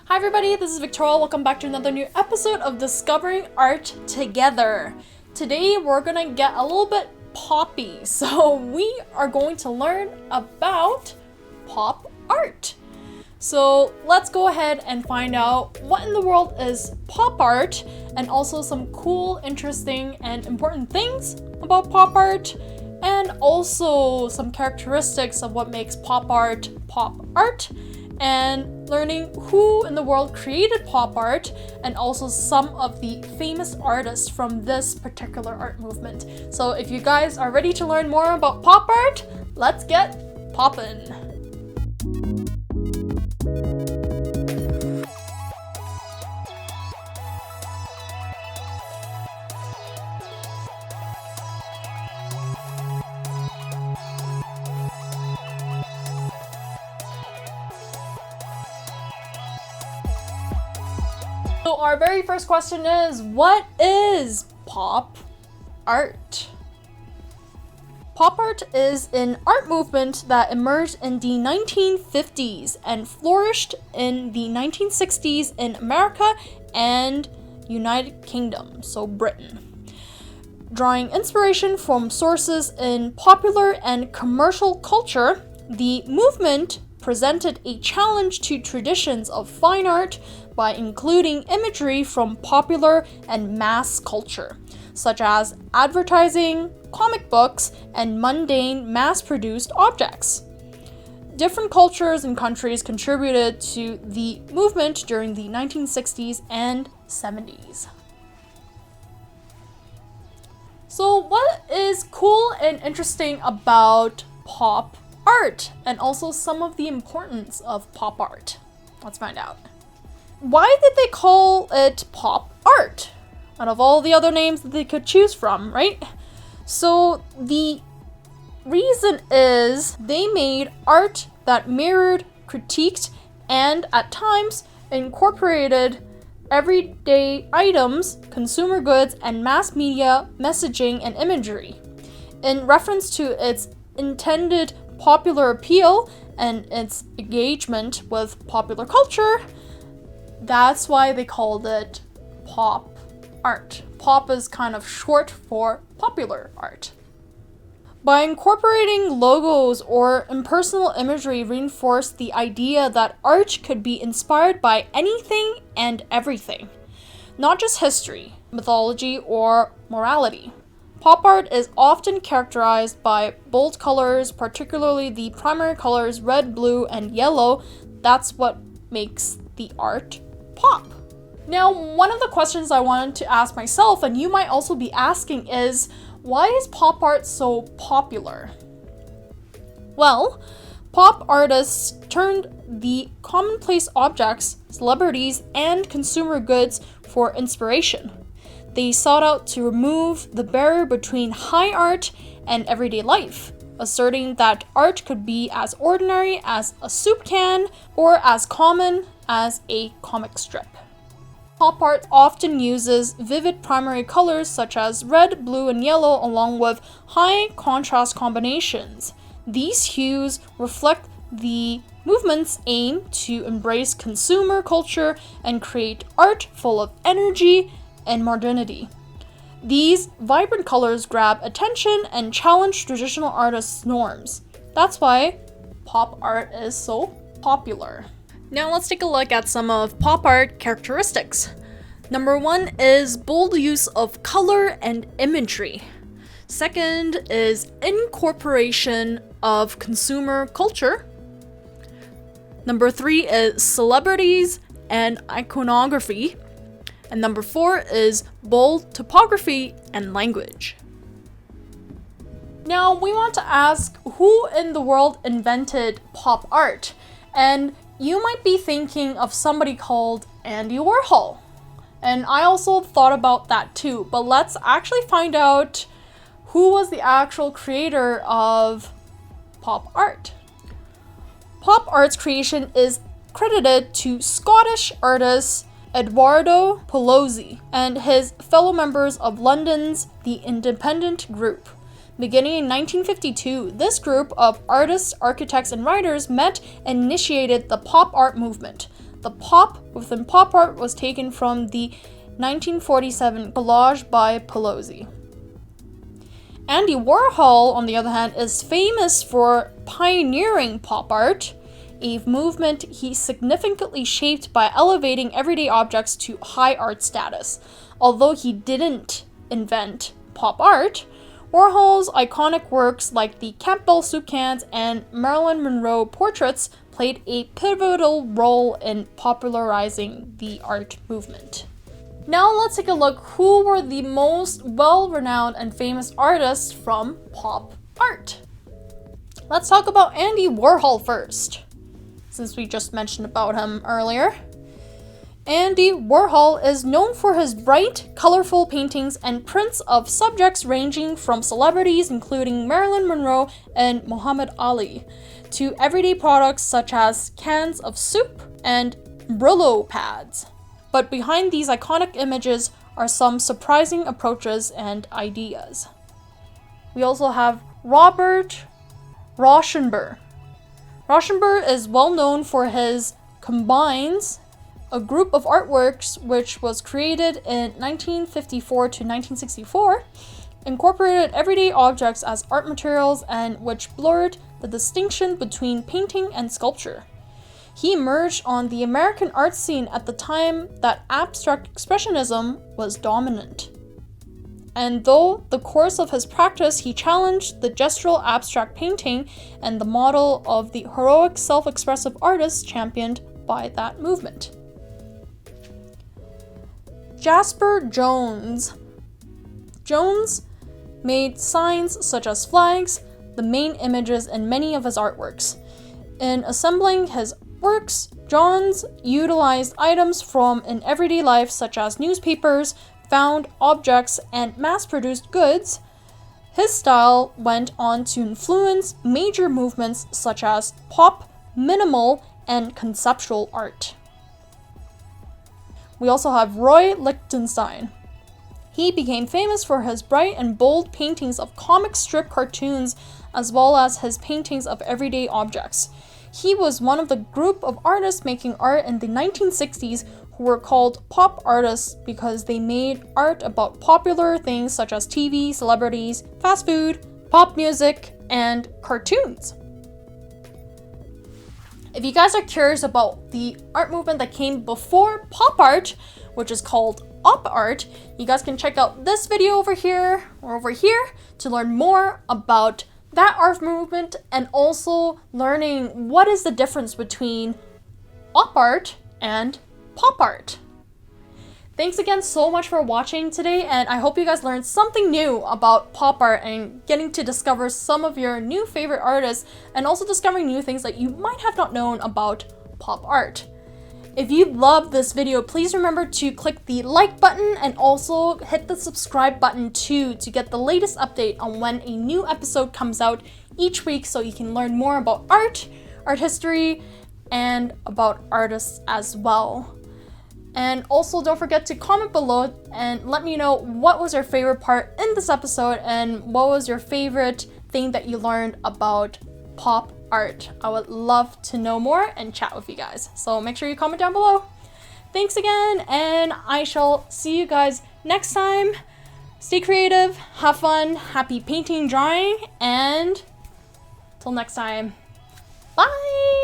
Hi everybody, this is Victoria. Welcome back to another new episode of Discovering Art Together. Today we're gonna get a little bit poppy, so we are going to learn about pop art. So let's go ahead and find out what in the world is pop art and also some cool, interesting, and important things about pop art, and also some characteristics of what makes pop art, and learning who in the world created pop art and also some of the famous artists from this particular art movement. So if you guys are ready to learn more about pop art, let's get poppin'. So our very first question is, what is pop art? Pop art is an art movement that emerged in the 1950s and flourished in the 1960s in America and United Kingdom, so Britain. Drawing inspiration from sources in popular and commercial culture, the movement presented a challenge to traditions of fine art by including imagery from popular and mass culture, such as advertising, comic books, and mundane mass-produced objects. Different cultures and countries contributed to the movement during the 1960s and 70s. So what is cool and interesting about pop art, and also some of the importance of pop art? Let's find out. Why did they call it pop art out of all the other names that they could choose from, right? So the reason is they made art that mirrored, critiqued, and at times incorporated everyday items, consumer goods, and mass media messaging and imagery. In reference to its intended popular appeal and its engagement with popular culture, that's why they called it pop art. Pop is kind of short for popular art. By incorporating logos or impersonal imagery reinforced the idea that art could be inspired by anything and everything, not just history, mythology, or morality. Pop art is often characterized by bold colors, particularly the primary colors red, blue, and yellow. That's what makes the art pop. Now, one of the questions I wanted to ask myself, and you might also be asking, is why is pop art so popular? Well, pop artists turned the commonplace objects, celebrities, and consumer goods for inspiration. They sought out to remove the barrier between high art and everyday life, asserting that art could be as ordinary as a soup can or as common as a comic strip. Pop art often uses vivid primary colors such as red, blue, and yellow, along with high contrast combinations. These hues reflect the movement's aim to embrace consumer culture and create art full of energy and modernity. These vibrant colors grab attention and challenge traditional artists' norms. That's why pop art is so popular. Now let's take a look at some of pop art characteristics. Number one is bold use of color and imagery. Second is incorporation of consumer culture. Number three is celebrities and iconography. And number four is bold typography and language. Now we want to ask, who in the world invented pop art? And you might be thinking of somebody called Andy Warhol. And I also thought about that too, but let's actually find out who was the actual creator of pop art. Pop art's creation is credited to Scottish artist Edoardo Palozzi and his fellow members of London's The Independent Group. Beginning in 1952, this group of artists, architects, and writers met and initiated the pop art movement. The pop within pop art was taken from the 1947 collage by Pelosi. Andy Warhol, on the other hand, is famous for pioneering pop art, a movement he significantly shaped by elevating everyday objects to high art status. Although he didn't invent pop art, Warhol's iconic works like the Campbell soup cans and Marilyn Monroe portraits played a pivotal role in popularizing the art movement. Now let's take a look who were the most well-renowned and famous artists from pop art. Let's talk about Andy Warhol first, since we just mentioned about him earlier. Andy Warhol is known for his bright, colorful paintings and prints of subjects ranging from celebrities including Marilyn Monroe and Muhammad Ali, to everyday products such as cans of soup and Brillo pads. But behind these iconic images are some surprising approaches and ideas. We also have Robert Rauschenberg. Rauschenberg is well known for his Combines, a group of artworks which was created in 1954 to 1964, incorporated everyday objects as art materials and which blurred the distinction between painting and sculpture. He emerged on the American art scene at the time that abstract expressionism was dominant. And though the course of his practice, he challenged the gestural abstract painting and the model of the heroic self-expressive artist championed by that movement. Jasper Jones. Jones made signs such as flags the main images in many of his artworks. In assembling his works, Jones utilized items from in everyday life such as newspapers, found objects, and mass-produced goods. His style went on to influence major movements such as pop, minimal, and conceptual art. We also have Roy Lichtenstein. He became famous for his bright and bold paintings of comic strip cartoons as well as his paintings of everyday objects. He was one of the group of artists making art in the 1960s who were called pop artists because they made art about popular things such as TV, celebrities, fast food, pop music, and cartoons. If you guys are curious about the art movement that came before pop art, which is called op art, you guys can check out this video over here or over here to learn more about that art movement and also learning what is the difference between op art and pop art. Thanks again so much for watching today, and I hope you guys learned something new about pop art and getting to discover some of your new favorite artists and also discovering new things that you might have not known about pop art. If you loved this video, please remember to click the like button and also hit the subscribe button too to get the latest update on when a new episode comes out each week so you can learn more about art, art history, and about artists as well. And also don't forget to comment below and let me know what was your favorite part in this episode and what was your favorite thing that you learned about pop art. I would love to know more and chat with you guys. So make sure you comment down below. Thanks again, and I shall see you guys next time. Stay creative, have fun, happy painting, drawing, and till next time, bye!